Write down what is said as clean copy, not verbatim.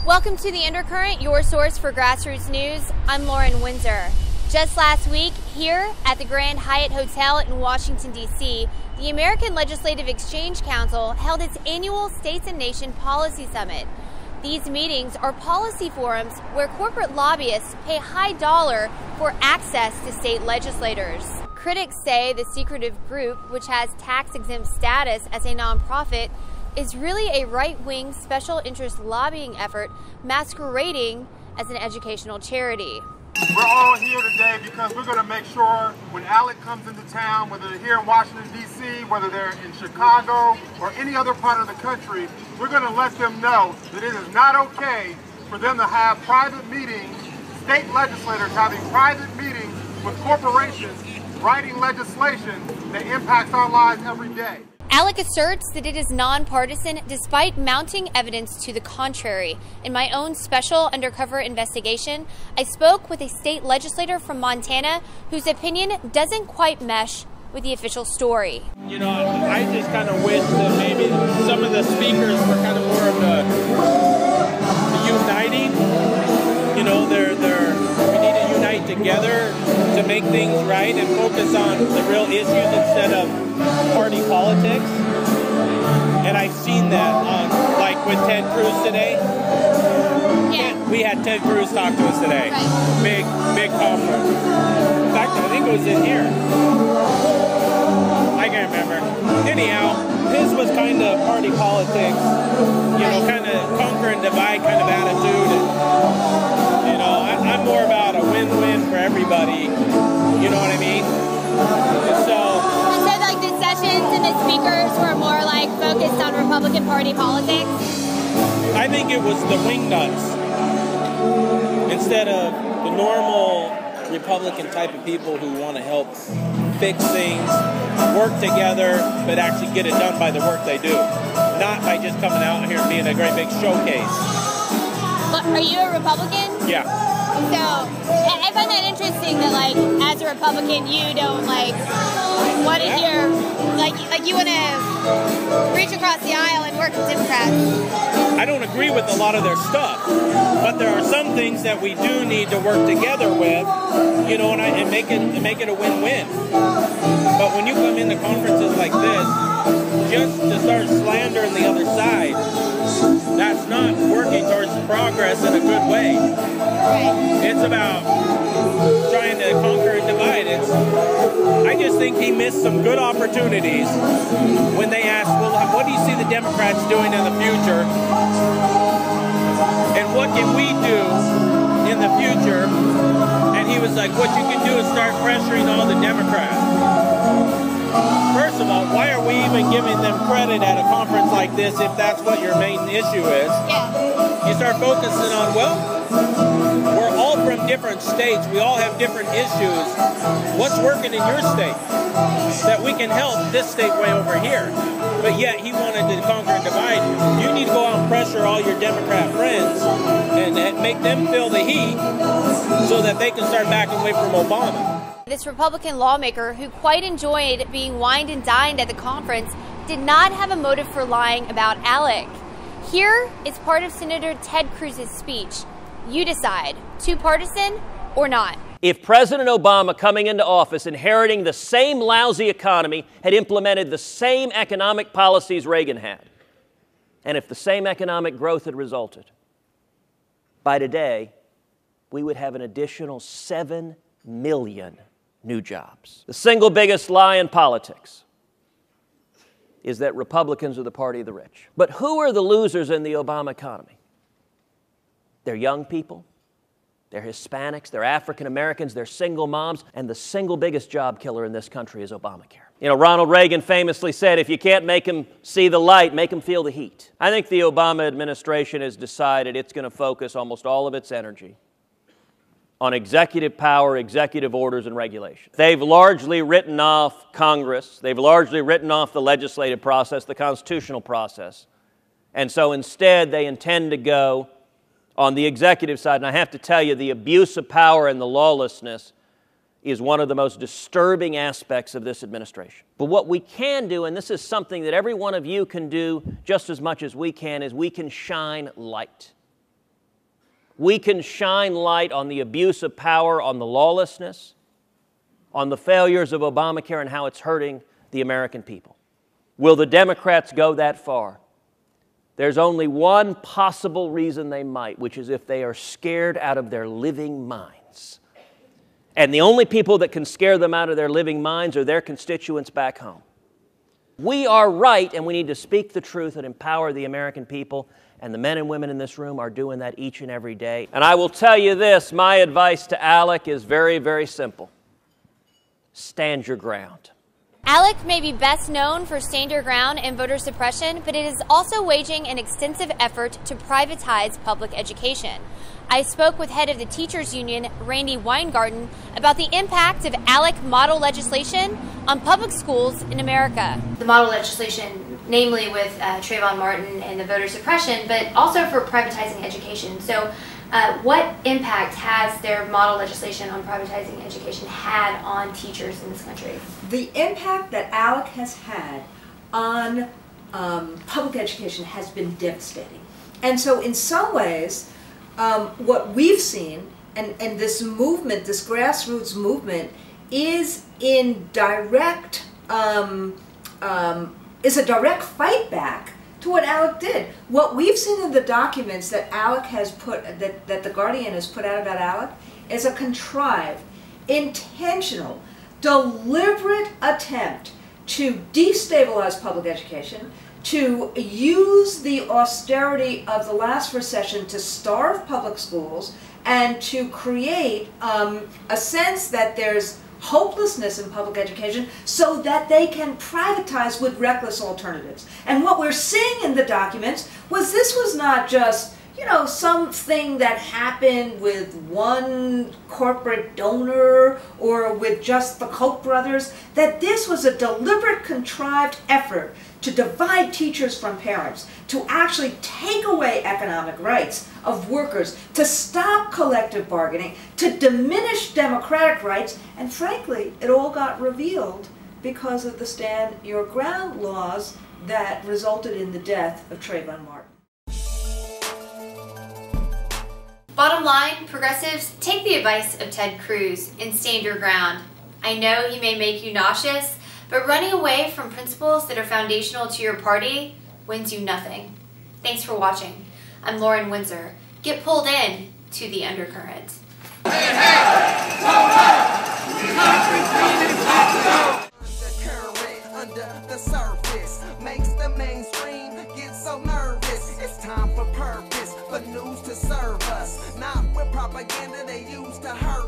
Welcome to the Undercurrent, your source for grassroots news. I'm Lauren Windsor. Just last week, here at the Grand Hyatt Hotel in Washington, D.C., the American Legislative Exchange Council held its annual States and Nation Policy Summit. These meetings are policy forums where corporate lobbyists pay high dollar for access to state legislators. Critics say the secretive group, which has tax-exempt status as a nonprofit, is really a right-wing special interest lobbying effort masquerading as an educational charity. We're all here today because we're going to make sure when ALEC comes into town, whether they're here in Washington, D.C., whether they're in Chicago or any other part of the country, we're going to let them know that it is not okay for them to have private meetings, state legislators having private meetings with corporations, writing legislation that impacts our lives every day. ALEC asserts that it is nonpartisan despite mounting evidence to the contrary. In my own special undercover investigation, I spoke with a state legislator from Montana whose opinion doesn't quite mesh with the official story. You know, I just kind of wish that maybe some of the speakers were kind of more of the uniting. You know, we need to unite together to make things right and focus on the real issues instead of party politics. And I've seen that like with Ted Cruz today. Yeah. We had Ted Cruz talk to us today. Right. Big conference. In fact, I think it was in here. I can't remember. Anyhow, his was kind of party politics, you know, kind of conquer and divide kind of attitude. And, you know, I'm more about a win-win for everybody. You know what I mean? And so like the sessions and the speakers were more like focused on Republican Party politics? I think it was the wingnuts instead of the normal Republican type of people who want to help fix things, work together, but actually get it done by the work they do. Not by just coming out here and being a great big showcase. But are you a Republican? Yeah. So, I find that interesting that, like, as a Republican, you don't, like, want to hear, like you want to reach across the aisle and work with Democrats. I don't agree with a lot of their stuff, but there are some things that we do need to work together with, you know, and make it a win-win. But when you come into conferences like this, just to start slandering the other side, that's not working towards progress in a good way. It's about trying to conquer and divide. I just think he missed some good opportunities when they asked, well, what do you see the Democrats doing in the future? And what can we do in the future? And he was like, what you can do is start pressuring all the Democrats. First of all, why are we even giving them credit at a conference like this if that's what your main issue is? Yeah. You start focusing on, well, we're all from different states. We all have different issues. What's working in your state that we can help this state way over here? But yet he wanted to conquer and divide. You need to go out and pressure all your Democrat friends and make them feel the heat so that they can start backing away from Obama. This Republican lawmaker, who quite enjoyed being wined and dined at the conference, did not have a motive for lying about ALEC. Here is part of Senator Ted Cruz's speech. You decide, too partisan or not. If President Obama, coming into office, inheriting the same lousy economy, had implemented the same economic policies Reagan had, and if the same economic growth had resulted, by today, we would have an additional 7 million new jobs. The single biggest lie in politics is that Republicans are the party of the rich. But who are the losers in the Obama economy? They're young people, they're Hispanics, they're African Americans, they're single moms, and the single biggest job killer in this country is Obamacare. You know, Ronald Reagan famously said, if you can't make them see the light, make them feel the heat. I think the Obama administration has decided it's going to focus almost all of its energy on executive power, executive orders, and regulation. They've largely written off Congress. They've largely written off the legislative process, the constitutional process. And so instead, they intend to go on the executive side. And I have to tell you, the abuse of power and the lawlessness is one of the most disturbing aspects of this administration. But what we can do, and this is something that every one of you can do just as much as we can, is we can shine light. We can shine light on the abuse of power, on the lawlessness, on the failures of Obamacare and how it's hurting the American people. Will the Democrats go that far? There's only one possible reason they might, which is if they are scared out of their living minds. And the only people that can scare them out of their living minds are their constituents back home. We are right, and we need to speak the truth and empower the American people, and the men and women in this room are doing that each and every day. And I will tell you this, my advice to ALEC is very, very simple. Stand your ground. ALEC may be best known for stand your ground and voter suppression, but it is also waging an extensive effort to privatize public education. I spoke with head of the teachers union, Randi Weingarten, about the impact of ALEC model legislation on public schools in America. The model legislation, namely with Trayvon Martin and the voter suppression, but also for privatizing education. So what impact has their model legislation on privatizing education had on teachers in this country? The impact that ALEC has had on public education has been devastating. And so in some ways, what we've seen, and this movement, this grassroots movement, is in direct, is a direct fight back to what ALEC did. What we've seen in the documents that ALEC has put, that the Guardian has put out about ALEC, is a contrived, intentional, deliberate attempt to destabilize public education, to use the austerity of the last recession to starve public schools, and to create a sense that there's hopelessness in public education so that they can privatize with reckless alternatives. And what we're seeing in the documents was this was not just, you know, something that happened with one corporate donor or with just the Koch brothers, that this was a deliberate, contrived effort to divide teachers from parents, to actually take away economic rights of workers, to stop collective bargaining, to diminish democratic rights, and frankly, it all got revealed because of the stand your ground laws that resulted in the death of Trayvon Martin. Bottom line, progressives, take the advice of Ted Cruz and stand your ground. I know he may make you nauseous, but running away from principles that are foundational to your party wins you nothing. Thanks for watching. I'm Lauren Windsor. Get pulled in to the Undercurrent. Undercurrent under the surface makes the mainstream get so nervous. It's time for purpose, for news to serve us, not with propaganda they use to hurt